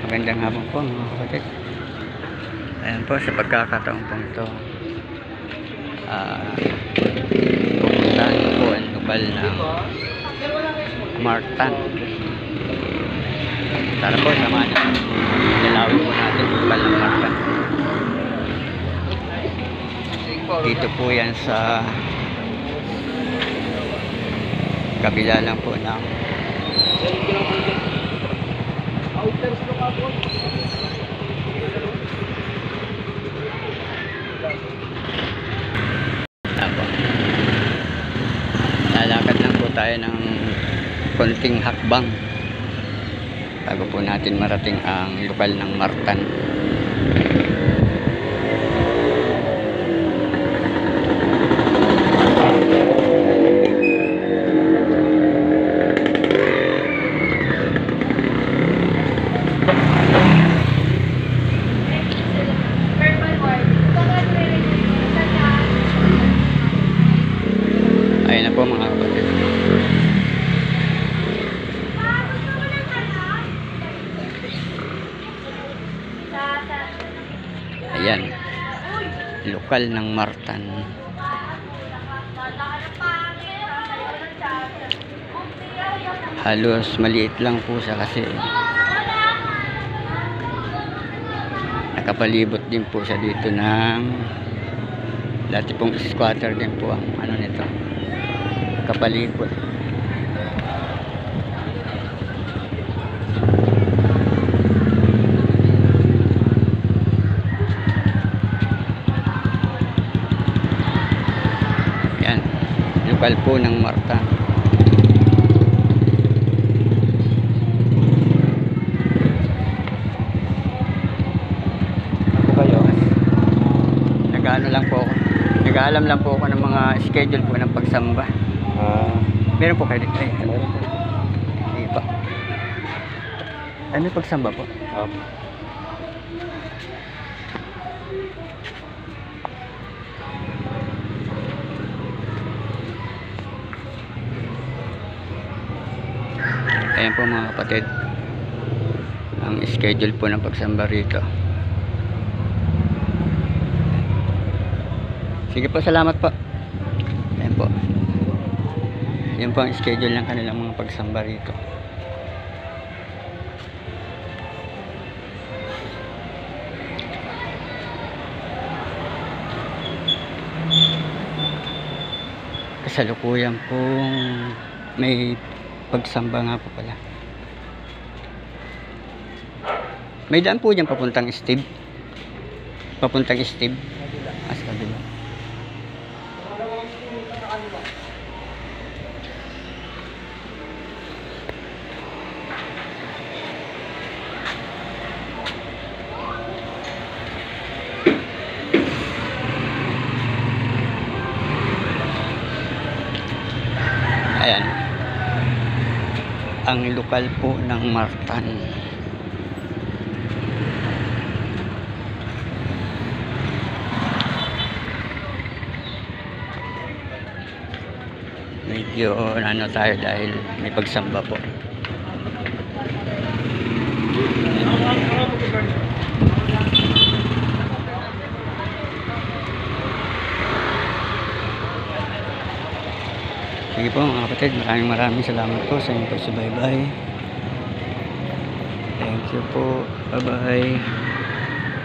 Magandang hapon po mga kapatid. Ayan po, sa pagkakataon po ito, pupuntahan ko po ang lokal ng Martan. Tara po, samahan niyo. Dalawin po natin ang lokal ng Martan. Dito po yan sa kabila lang po ng lalakad lang po tayo ng konting hakbang bago po natin marating ang lokal ng Martan. Ayun na po mga kapatid. Ayan, lokal ng Martan. Halos maliit lang po siya kasi nakapalibot din po siya dito ng dati pong squatter din po ang ano nito, kapalibot. Yan, lokal po ng Martan. Ako kayo, nag-ano lang po ako, nag-aalam lang po ako ng mga schedule po ng pagsamba. Meron po kayo dito? Ay, meron po. Hindi pa. Ano yung pagsamba po? Ayan po mga kapatid, ang schedule po ng pagsamba rito. Sige po, salamat po. Ayan po, yun po ang schedule ng kanilang mga pagsamba rito. Kasalukuyan pong may pagsamba nga po pala. May daan po dyan papuntang Steve. Papuntang Steve. As kabila. Ayan, ang lokal po ng Martan. Medyo ano tayo dahil may pagsamba po. Sige po mga kapatid, maraming salamat po sa inyong pagsubaybay. Thank you po. Bye bye.